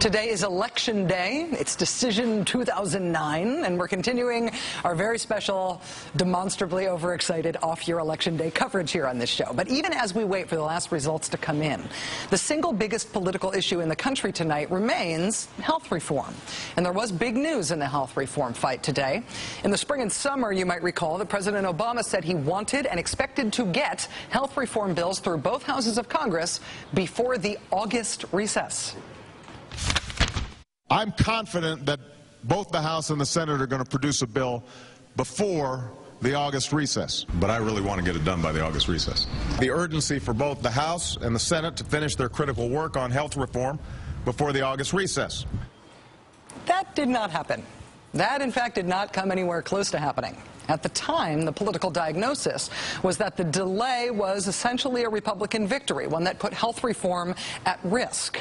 Today is Election Day. It's Decision 2009, and we're continuing our very special, demonstrably overexcited off-year Election Day coverage here on this show. But even as we wait for the last results to come in, the single biggest political issue in the country tonight remains health reform. And there was big news in the health reform fight today. In the spring and summer, you might recall that President Obama said he wanted and expected to get health reform bills through both houses of Congress before the August recess. I'm confident that both the House and the Senate are going to produce a bill before the August recess. But I really want to get it done by the August recess. The urgency for both the House and the Senate to finish their critical work on health reform before the August recess. That did not happen. That, in fact, did not come anywhere close to happening. At the time, the political diagnosis was that the delay was essentially a Republican victory, one that put health reform at risk.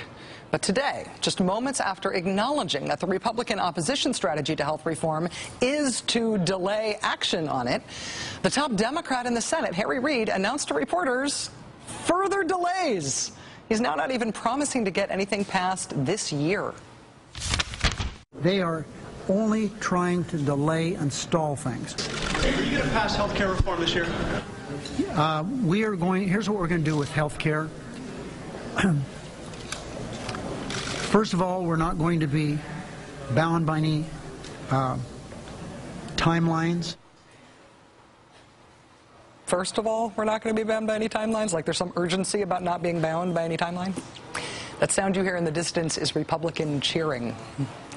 But today, just moments after acknowledging that the Republican opposition strategy to health reform is to delay action on it, the top Democrat in the Senate, Harry Reid, announced to reporters further delays. He's now not even promising to get anything passed this year. They are only trying to delay and stall things. Are you going to pass health care reform this year? Here's what we're going to do with health care. First of all, we're not going to be bound by any timelines. First of all, we're not going to be bound by any timelines? Like there's some urgency about not being bound by any timeline? That sound you hear in the distance is Republican cheering.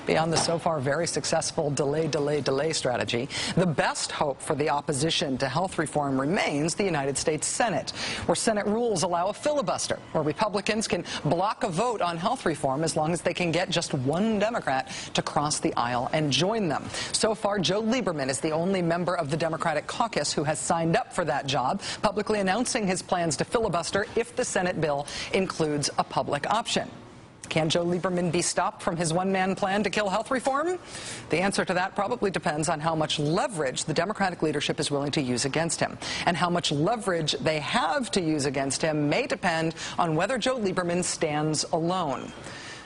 Beyond the so far very successful delay strategy, the best hope for the opposition to health reform remains the United States Senate, where Senate rules allow a filibuster, where Republicans can block a vote on health reform as long as they can get just one Democrat to cross the aisle and join them. So far, Joe Lieberman is the only member of the Democratic caucus who has signed up for that job, publicly announcing his plans to filibuster if the Senate bill includes a public option. Can Joe Lieberman be stopped from his one-man plan to kill health reform? The answer to that probably depends on how much leverage the Democratic leadership is willing to use against him. And how much leverage they have to use against him may depend on whether Joe Lieberman stands alone.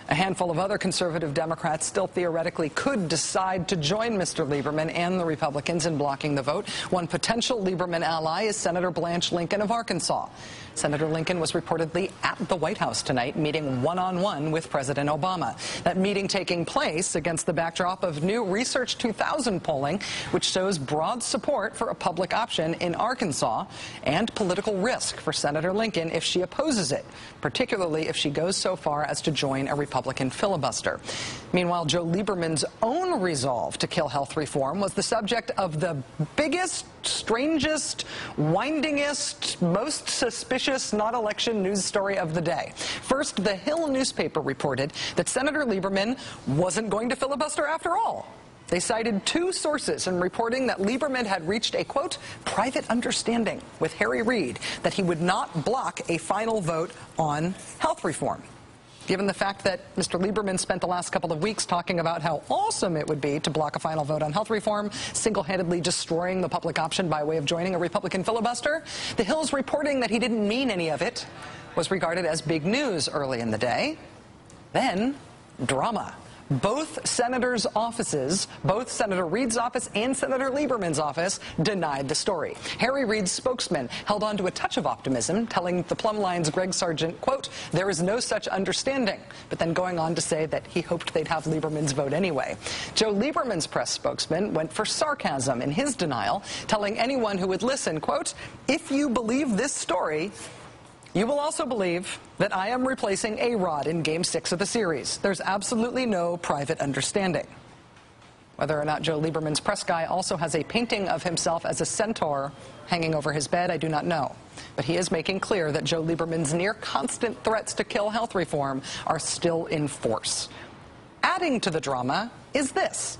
A handful of other conservative Democrats still theoretically could decide to join Mr. Lieberman and the Republicans in blocking the vote. One potential Lieberman ally is Senator Blanche Lincoln of Arkansas. Senator Lincoln was reportedly at the White House tonight meeting one-on-one with President Obama. That meeting taking place against the backdrop of new Research 2000 polling, which shows broad support for a public option in Arkansas and political risk for Senator Lincoln if she opposes it, particularly if she goes so far as to join a Republican filibuster. Meanwhile, Joe Lieberman's own resolve to kill health reform was the subject of the biggest, strangest, windingest, most suspicious not-election news story of the day. First, the Hill newspaper reported that Senator Lieberman wasn't going to filibuster after all. They cited two sources in reporting that Lieberman had reached a, quote, private understanding with Harry Reid that he would not block a final vote on health reform. Given the fact that Mr. Lieberman spent the last couple of weeks talking about how awesome it would be to block a final vote on health reform, single-handedly destroying the public option by way of joining a Republican filibuster, the Hill's reporting that he didn't mean any of it was regarded as big news early in the day. Then, drama. Both senators' offices, both Senator Reid's office and Senator Lieberman's office, denied the story. Harry Reid's spokesman held on to a touch of optimism, telling the Plum Line's Greg Sargent, quote, there is no such understanding, but then going on to say that he hoped they'd have Lieberman's vote anyway. Joe Lieberman's press spokesman went for sarcasm in his denial, telling anyone who would listen, quote, if you believe this story, you will also believe that I am replacing A-Rod in Game 6 of the series. There's absolutely no private understanding. Whether or not Joe Lieberman's press guy also has a painting of himself as a centaur hanging over his bed, I do not know. But he is making clear that Joe Lieberman's near-constant threats to kill health reform are still in force. Adding to the drama is this.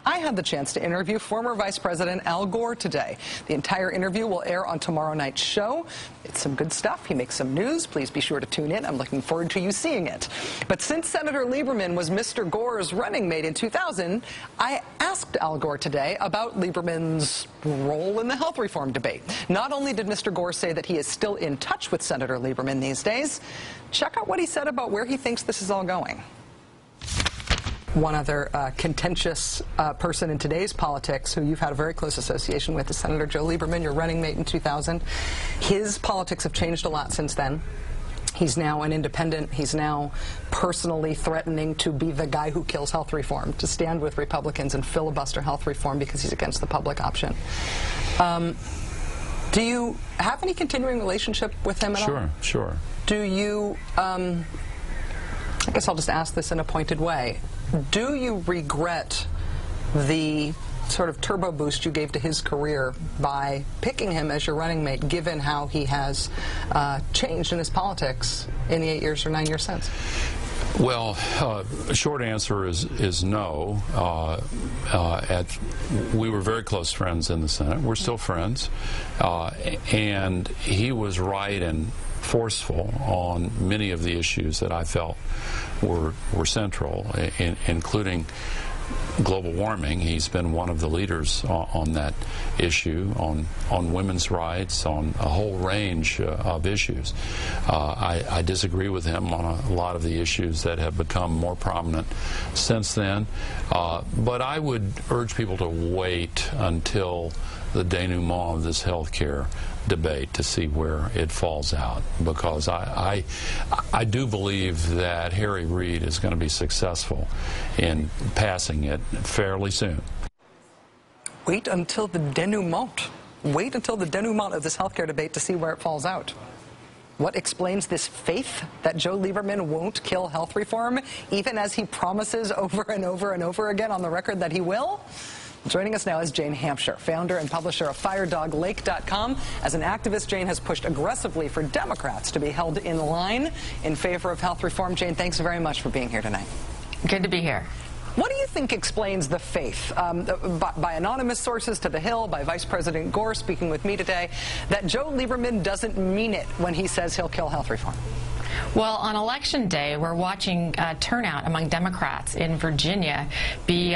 I had the chance to interview former Vice President Al Gore today. The entire interview will air on tomorrow night's show. It's some good stuff. He makes some news. Please be sure to tune in. I'm looking forward to you seeing it. But since Senator Lieberman was Mr. Gore's running mate in 2000, I asked Al Gore today about Lieberman's role in the health reform debate. Not only did Mr. Gore say that he is still in touch with Senator Lieberman these days, check out what he said about where he thinks this is all going. One other contentious person in today's politics who you've had a very close association with is Senator Joe Lieberman, your running mate in 2000. His politics have changed a lot since then. He's now an independent. He's now personally threatening to be the guy who kills health reform, to stand with Republicans and filibuster health reform because he's against the public option. Do you have any continuing relationship with him at all? Sure, sure. Do you, I guess I'll just ask this in a pointed way, do you regret the sort of turbo boost you gave to his career by picking him as your running mate, given how he has changed in his politics in the 8 years or 9 years since? Well, a short answer is no. We were very close friends in the Senate. We're still friends. And he was right and forceful on many of the issues that I felt were central, including global warming. He's been one of the leaders on that issue, on women's rights, on a whole range of issues. I disagree with him on a lot of the issues that have become more prominent since then, but I would urge people to wait until the denouement of this health care debate to see where it falls out, because I do believe that Harry Reid is going to be successful in passing it fairly soon. Wait until the denouement. Wait until the denouement of this health care debate to see where it falls out. What explains this faith that Joe Lieberman won't kill health reform, even as he promises over and over and over again on the record that he will? Joining us now is Jane Hampshire, founder and publisher of FireDogLake.com. As an activist, Jane has pushed aggressively for Democrats to be held in line in favor of health reform. Jane, thanks very much for being here tonight. Good to be here. What do you think explains the faith, by anonymous sources to The Hill, by Vice President Gore speaking with me today, that Joe Lieberman doesn't mean it when he says he'll kill health reform? Well, on Election Day, we're watching turnout among Democrats in Virginia be,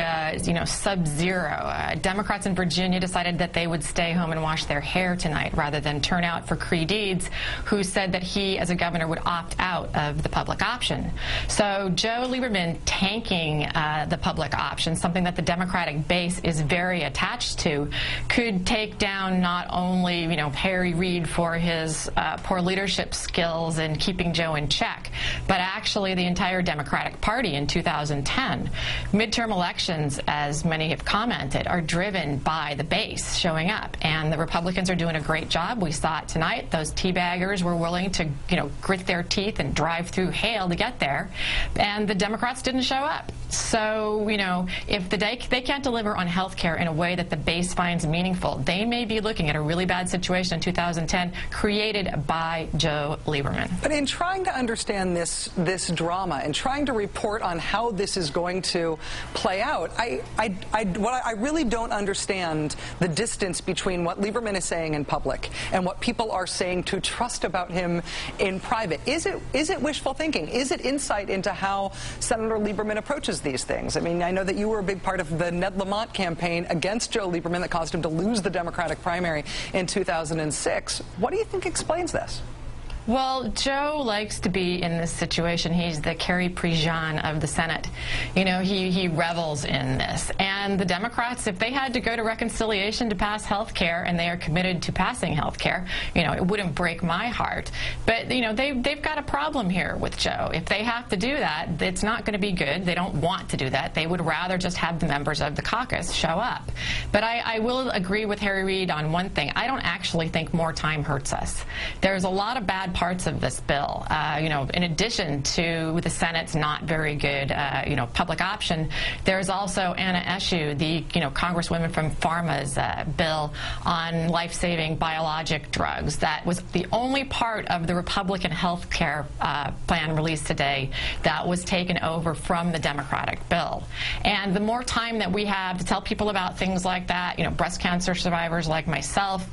sub-zero. Democrats in Virginia decided that they would stay home and wash their hair tonight rather than turn out for Creed Eads, who said that he, as a governor, would opt out of the public option. So Joe Lieberman tanking the public option, something that the Democratic base is very attached to, could take down not only, Harry Reid for his poor leadership skills and keeping Joe in check, but actually the entire Democratic Party in 2010. Midterm elections, as many have commented, are driven by the base showing up, and the Republicans are doing a great job. We saw it tonight. Those teabaggers were willing to, grit their teeth and drive through hail to get there, and the Democrats didn't show up. So, if they can't deliver on health care in a way that the base finds meaningful, they may be looking at a really bad situation in 2010 created by Joe Lieberman. But in trying to understand this drama and trying to report on how this is going to play out, I really don't understand the distance between what Lieberman is saying in public and what people are saying to trust about him in private. Is it wishful thinking? Is it insight into how Senator Lieberman approaches these things? I mean, I know that you were a big part of the Ned Lamont campaign against Joe Lieberman that caused him to lose the Democratic primary in 2006. What do you think explains this? Well, Joe likes to be in this situation. He's the Carrie Prejean of the Senate. He revels in this. And the Democrats, if they had to go to reconciliation to pass health care, and they are committed to passing health care, it wouldn't break my heart. But, they've got a problem here with Joe. If they have to do that, it's not going to be good. They don't want to do that. They would rather just have the members of the caucus show up. But I will agree with Harry Reid on one thing. I don't actually think more time hurts us. There's a lot of bad parts of this bill. In addition to the Senate's not very good, public option, there's also Anna Eshoo, the, Congresswoman from Pharma's bill on life-saving biologic drugs. That was the only part of the Republican health care plan released today that was taken over from the Democratic bill. And the more time that we have to tell people about things like that, breast cancer survivors like myself,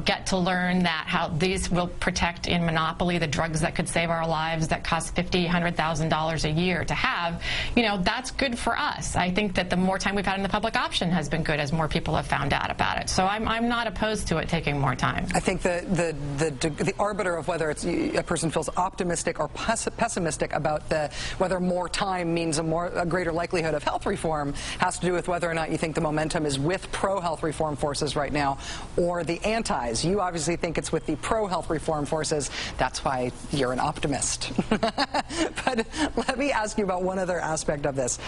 get to learn that how these will protect in monopoly the drugs that could save our lives that cost $50,000, $100,000 a year to have, that's good for us. I think that the more time we've had in the public option has been good as more people have found out about it. So I'm not opposed to it taking more time. I think the arbiter of whether a person feels optimistic or pessimistic about whether more time means a greater likelihood of health reform has to do with whether or not you think the momentum is with pro-health reform forces right now or the antis. You obviously think it's with the pro-health reform forces. That's why you're an optimist. But let me ask you about one other aspect of this.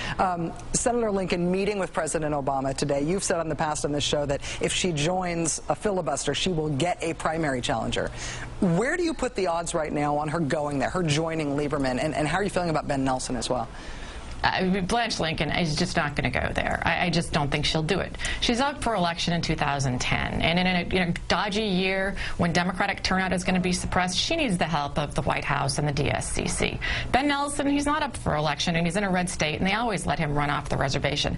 Senator Lincoln meeting with President Obama today. You've said in the past on this show that if she joins a filibuster, she will get a primary challenger. Where do you put the odds right now on her going there, her joining Lieberman, and how are you feeling about Ben Nelson as well? Blanche Lincoln is just not going to go there. I just don't think she'll do it. She's up for election in 2010, and in a dodgy year when Democratic turnout is going to be suppressed, she needs the help of the White House and the DSCC. Ben Nelson, he's not up for election, and he's in a red state, and they always let him run off the reservation.